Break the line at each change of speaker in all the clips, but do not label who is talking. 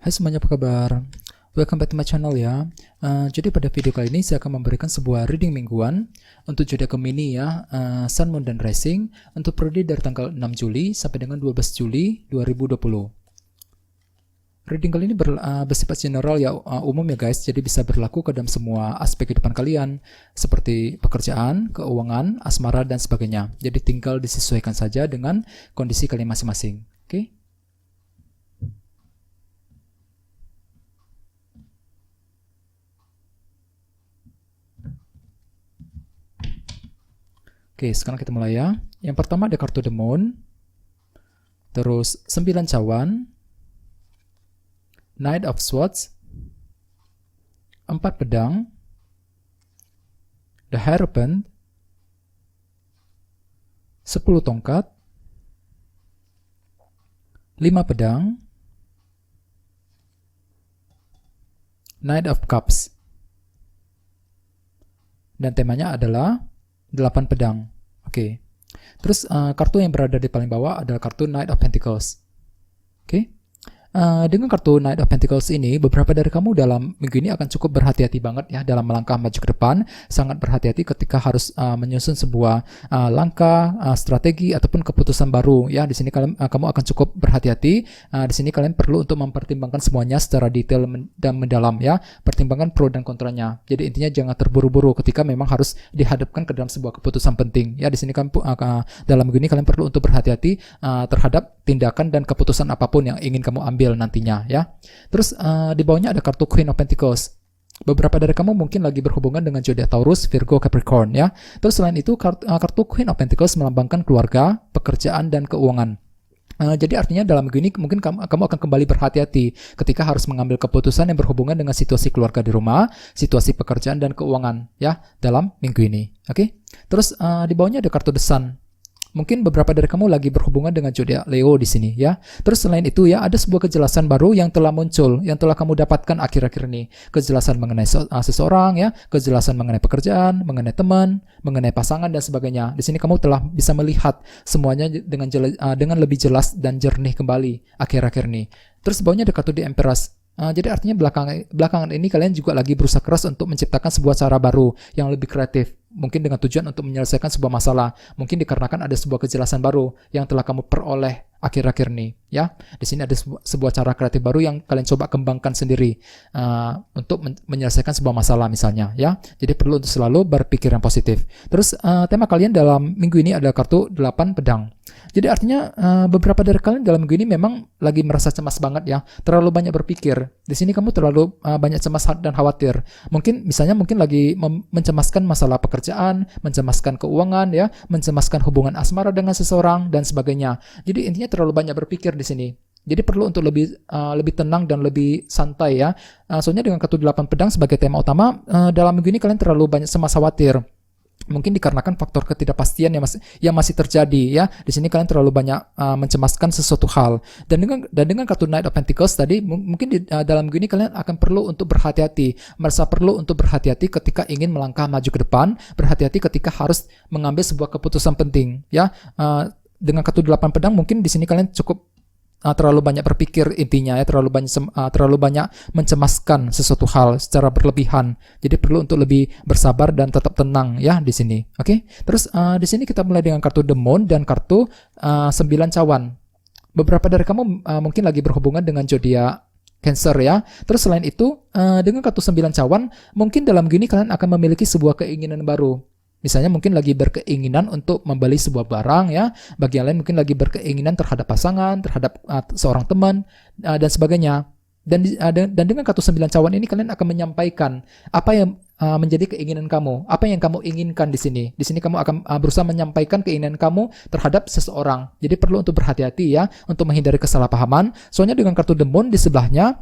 Hai semuanya, apa kabar? Welcome back to my channel ya. Jadi pada video kali ini saya akan memberikan sebuah reading mingguan untuk zodiak Gemini ya, Sun, Moon, dan Rising untuk periode dari tanggal 6 Juli sampai dengan 12 Juli 2020. Reading kali ini bersifat general ya, umum ya guys, jadi bisa berlaku ke dalam semua aspek kehidupan kalian seperti pekerjaan, keuangan, asmara, dan sebagainya. Jadi tinggal disesuaikan saja dengan kondisi kalian masing-masing. Oke? Oke, sekarang kita mulai ya. Yang pertama ada kartu The Moon, terus 9 cawan, Knight of Swords, 4 pedang, The Hierophant, 10 tongkat, 5 pedang, Knight of Cups. Dan temanya adalah 8 pedang. Oke. Terus kartu yang berada di paling bawah adalah kartu Knight of Pentacles. Oke. Dengan kartu Knight of Pentacles ini, beberapa dari kamu dalam minggu ini akan cukup berhati-hati banget ya dalam melangkah maju ke depan. Sangat berhati-hati ketika harus menyusun sebuah langkah, strategi ataupun keputusan baru ya. Di sini kamu akan cukup berhati-hati. Di sini kalian perlu untuk mempertimbangkan semuanya secara detail dan mendalam ya. Pertimbangkan pro dan kontranya. Jadi intinya jangan terburu-buru ketika memang harus dihadapkan ke dalam sebuah keputusan penting ya. Di sini dalam minggu ini kalian perlu untuk berhati-hati terhadap tindakan dan keputusan apapun yang ingin kamu ambil nantinya ya. Terus di bawahnya ada kartu Queen of Pentacles. Beberapa dari kamu mungkin lagi berhubungan dengan zodiak Taurus, Virgo, Capricorn ya. Terus selain itu kartu Queen of Pentacles melambangkan keluarga, pekerjaan, dan keuangan. Jadi artinya dalam minggu ini mungkin kamu akan kembali berhati-hati ketika harus mengambil keputusan yang berhubungan dengan situasi keluarga di rumah, situasi pekerjaan, dan keuangan ya dalam minggu ini. Oke. Terus di bawahnya ada kartu The Sun. Mungkin beberapa dari kamu lagi berhubungan dengan zodiak Leo di sini ya. Terus selain itu ya, ada sebuah kejelasan baru yang telah muncul, yang telah kamu dapatkan akhir-akhir ini. Kejelasan mengenai seseorang ya, kejelasan mengenai pekerjaan, mengenai teman, mengenai pasangan, dan sebagainya. Di sini kamu telah bisa melihat semuanya dengan lebih jelas dan jernih kembali akhir-akhir ini. Terus bawahnya ada kartu The Empress. Jadi artinya belakangan ini kalian juga lagi berusaha keras untuk menciptakan sebuah cara baru yang lebih kreatif. Mungkin dengan tujuan untuk menyelesaikan sebuah masalah. Mungkin dikarenakan ada sebuah kejelasan baru yang telah kamu peroleh akhir-akhir ini ya. Di sini ada sebuah cara kreatif baru yang kalian coba kembangkan sendiri untuk menyelesaikan sebuah masalah misalnya ya. Jadi perlu untuk selalu berpikir yang positif. Terus tema kalian dalam minggu ini adalah kartu 8 pedang. Jadi artinya beberapa dari kalian dalam minggu ini memang lagi merasa cemas banget ya. Terlalu banyak berpikir. Di sini kamu terlalu banyak cemas dan khawatir. Mungkin lagi mencemaskan masalah pekerjaan, mencemaskan keuangan ya, mencemaskan hubungan asmara dengan seseorang dan sebagainya. Jadi intinya terlalu banyak berpikir di sini. Jadi perlu untuk lebih tenang dan lebih santai ya. Soalnya dengan kartu 8 pedang sebagai tema utama, dalam minggu ini kalian terlalu banyak cemas khawatir. Mungkin dikarenakan faktor ketidakpastian yang masih terjadi ya. Di sini kalian terlalu banyak mencemaskan sesuatu hal. Dan dengan kartu Knight of Pentacles tadi, mungkin dalam minggu ini kalian akan perlu untuk berhati-hati, merasa perlu untuk berhati-hati ketika ingin melangkah maju ke depan, berhati-hati ketika harus mengambil sebuah keputusan penting ya. Dengan kartu 8 pedang mungkin di sini kalian cukup terlalu banyak berpikir intinya ya, terlalu banyak mencemaskan sesuatu hal secara berlebihan. Jadi perlu untuk lebih bersabar dan tetap tenang ya di sini. Oke. Terus di sini kita mulai dengan kartu The Moon dan kartu 9 cawan. Beberapa dari kamu mungkin lagi berhubungan dengan zodiak Cancer ya. Terus selain itu dengan kartu 9 cawan, mungkin dalam gini kalian akan memiliki sebuah keinginan baru. Misalnya mungkin lagi berkeinginan untuk membeli sebuah barang ya. Bagi yang lain mungkin lagi berkeinginan terhadap pasangan, terhadap seorang teman dan sebagainya. Dan dengan kartu 9 cawan ini kalian akan menyampaikan apa yang menjadi keinginan kamu, apa yang kamu inginkan di sini. Di sini kamu akan berusaha menyampaikan keinginan kamu terhadap seseorang. Jadi perlu untuk berhati-hati ya untuk menghindari kesalahpahaman. Soalnya dengan kartu The Moon di sebelahnya,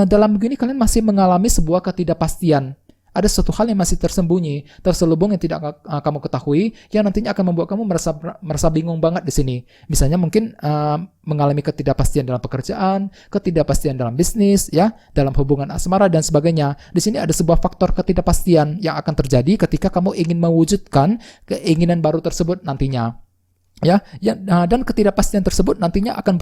dalam begini kalian masih mengalami sebuah ketidakpastian. Ada sesuatu hal yang masih tersembunyi, terselubung yang tidak kamu ketahui, yang nantinya akan membuat kamu merasa bingung banget di sini. Misalnya mungkin mengalami ketidakpastian dalam pekerjaan, ketidakpastian dalam bisnis, ya, dalam hubungan asmara dan sebagainya. Di sini ada sebuah faktor ketidakpastian yang akan terjadi ketika kamu ingin mewujudkan keinginan baru tersebut nantinya. Dan ketidakpastian tersebut nantinya akan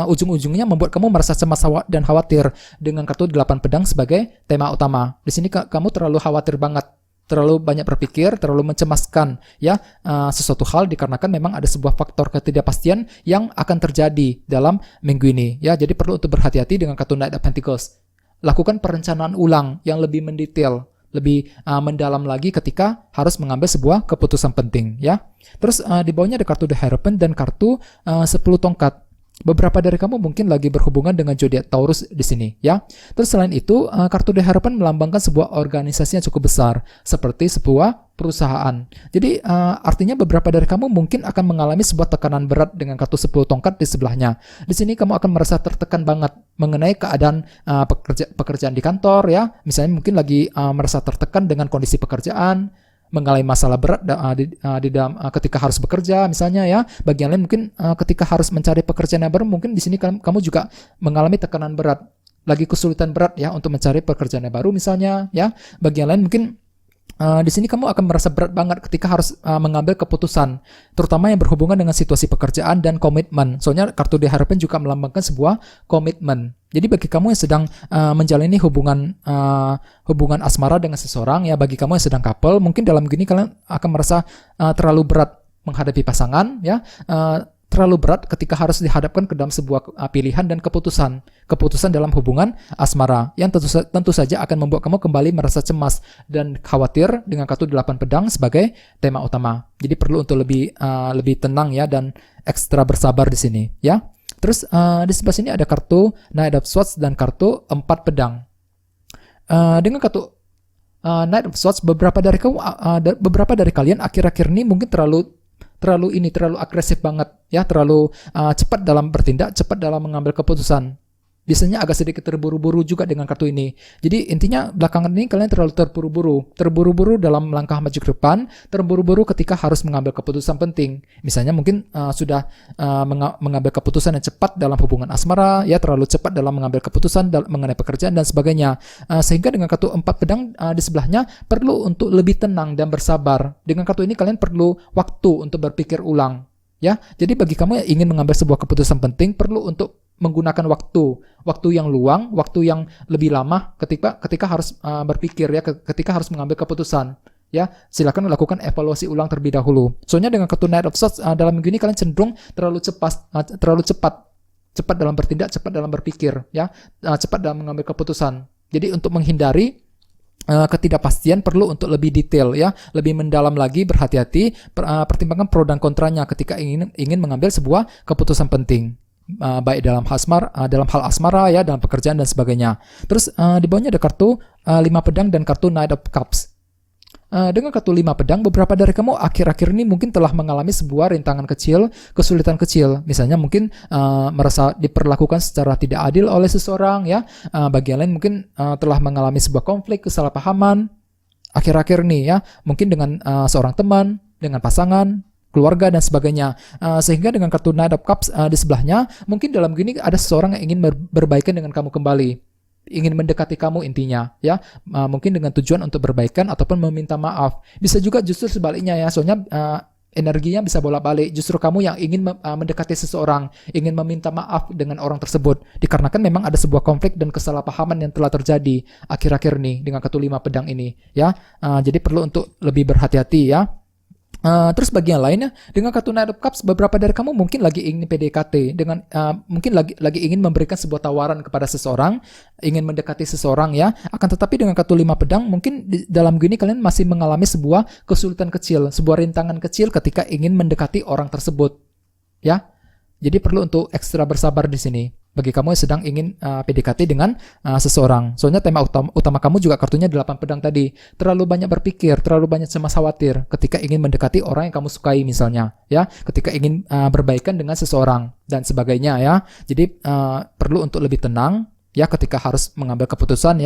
ujung-ujungnya membuat kamu merasa cemas dan khawatir dengan kartu 8 pedang sebagai tema utama. Di sini kamu terlalu khawatir banget, terlalu banyak berpikir, terlalu mencemaskan sesuatu hal dikarenakan memang ada sebuah faktor ketidakpastian yang akan terjadi dalam minggu ini. Jadi perlu untuk berhati-hati dengan kartu Knight of Pentacles. Lakukan perencanaan ulang yang lebih mendetail, lebih mendalam lagi ketika harus mengambil sebuah keputusan penting. Terus di bawahnya ada kartu The Hierophant dan kartu 10 tongkat. Beberapa dari kamu mungkin lagi berhubungan dengan zodiak Taurus di sini, Terus selain itu, kartu The Hierophant melambangkan sebuah organisasi yang cukup besar, seperti sebuah perusahaan. Jadi artinya beberapa dari kamu mungkin akan mengalami sebuah tekanan berat dengan kartu 10 tongkat di sebelahnya. Di sini kamu akan merasa tertekan banget mengenai keadaan pekerjaan di kantor, Misalnya mungkin lagi merasa tertekan dengan kondisi pekerjaan, mengalami masalah berat di dalam ketika harus bekerja misalnya, Bagi yang lain mungkin ketika harus mencari pekerjaan yang baru, mungkin di sini kamu juga mengalami tekanan berat, lagi kesulitan berat untuk mencari pekerjaan yang baru misalnya, Bagi yang lain mungkin di sini kamu akan merasa berat banget ketika harus mengambil keputusan, terutama yang berhubungan dengan situasi pekerjaan dan komitmen. Soalnya kartu The Hierophant juga melambangkan sebuah komitmen. Jadi bagi kamu yang sedang menjalani hubungan asmara dengan seseorang, bagi kamu yang sedang couple, mungkin dalam gini kalian akan merasa terlalu berat menghadapi pasangan, terlalu berat ketika harus dihadapkan ke dalam sebuah pilihan dan keputusan dalam hubungan asmara yang tentu saja akan membuat kamu kembali merasa cemas dan khawatir dengan kartu 8 pedang sebagai tema utama. Jadi perlu untuk lebih tenang dan ekstra bersabar di sini, Terus di sebelah sini ada kartu Knight of Swords dan kartu 4 pedang. Dengan kartu Knight of Swords, beberapa dari kalian akhir-akhir ini mungkin terlalu agresif banget, terlalu cepat dalam bertindak, cepat dalam mengambil keputusan. Biasanya agak sedikit terburu-buru juga dengan kartu ini. Jadi intinya belakangan ini kalian terlalu terburu-buru dalam langkah maju ke depan, terburu-buru ketika harus mengambil keputusan penting. Misalnya mungkin sudah mengambil keputusan yang cepat dalam hubungan asmara, terlalu cepat dalam mengambil keputusan mengenai pekerjaan dan sebagainya. Sehingga dengan kartu 4 pedang di sebelahnya perlu untuk lebih tenang dan bersabar. Dengan kartu ini kalian perlu waktu untuk berpikir ulang. Jadi bagi kamu yang ingin mengambil sebuah keputusan penting, perlu untuk menggunakan waktu yang luang, waktu yang lebih lama ketika harus berpikir, ketika harus mengambil keputusan. Silakan lakukan evaluasi ulang terlebih dahulu. Soalnya dengan kartu Knight of Swords dalam minggu ini kalian cenderung terlalu cepat dalam bertindak, cepat dalam berpikir, cepat dalam mengambil keputusan. Jadi untuk menghindari ketidakpastian perlu untuk lebih detail, lebih mendalam lagi, berhati-hati, pertimbangkan pro dan kontranya ketika ingin mengambil sebuah keputusan penting. Baik dalam hal asmara, dalam pekerjaan dan sebagainya. Terus di bawahnya ada kartu 5 pedang dan kartu Knight of Cups. Dengan kartu 5 pedang, beberapa dari kamu akhir-akhir ini mungkin telah mengalami sebuah rintangan kecil, kesulitan kecil. Misalnya mungkin merasa diperlakukan secara tidak adil oleh seseorang, Bagi yang lain mungkin telah mengalami sebuah konflik, kesalahpahaman akhir-akhir ini, mungkin dengan seorang teman, dengan pasangan, keluarga dan sebagainya. Sehingga dengan kartu Knight of Cups di sebelahnya, mungkin dalam gini ada seseorang yang ingin berbaikan dengan kamu kembali, ingin mendekati kamu intinya, mungkin dengan tujuan untuk berbaikan ataupun meminta maaf. Bisa juga justru sebaliknya, soalnya energinya bisa bolak-balik. Justru kamu yang ingin mendekati seseorang, ingin meminta maaf dengan orang tersebut, dikarenakan memang ada sebuah konflik dan kesalahpahaman yang telah terjadi akhir-akhir ini dengan kartu 5 pedang ini, Jadi perlu untuk lebih berhati-hati, Terus bagi yang lainnya, dengan kartu Knight of Cups, beberapa dari kamu mungkin lagi ingin PDKT, mungkin lagi ingin memberikan sebuah tawaran kepada seseorang, ingin mendekati seseorang, Akan tetapi dengan kartu 5 pedang, mungkin dalam gini kalian masih mengalami sebuah kesulitan kecil, sebuah rintangan kecil ketika ingin mendekati orang tersebut, Jadi perlu untuk ekstra bersabar di sini. Bagi kamu yang sedang ingin PDKT dengan seseorang. Soalnya tema utama kamu juga kartunya 8 pedang tadi. Terlalu banyak berpikir, terlalu banyak cemas khawatir ketika ingin mendekati orang yang kamu sukai misalnya, ketika ingin berbaikan dengan seseorang dan sebagainya, Jadi perlu untuk lebih tenang, ketika harus mengambil keputusan,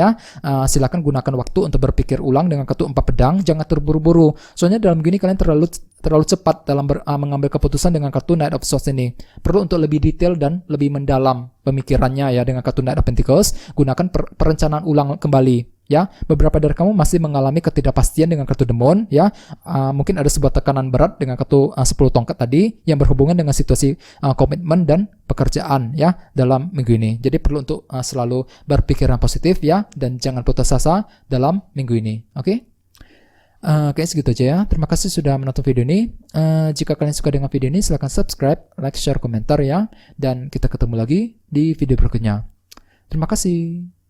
silakan gunakan waktu untuk berpikir ulang dengan kartu 4 pedang. Jangan terburu-buru. Soalnya dalam gini kalian terlalu cepat dalam mengambil keputusan dengan kartu Knight of Swords ini. Perlu untuk lebih detail dan lebih mendalam pemikirannya, dengan kartu Knight of Pentacles. Gunakan perencanaan ulang kembali. ya. Beberapa dari kamu masih mengalami ketidakpastian dengan kartu demon, ya. Mungkin ada sebuah tekanan berat dengan kartu 10 tongkat tadi yang berhubungan dengan situasi komitmen dan pekerjaan, ya, dalam minggu ini. Jadi perlu untuk selalu berpikiran positif, ya, dan jangan putus asa dalam minggu ini. Oke? Kayaknya segitu aja ya. Terima kasih sudah menonton video ini. Jika kalian suka dengan video ini, silahkan subscribe, like, share, komentar ya. Dan kita ketemu lagi di video berikutnya. Terima kasih.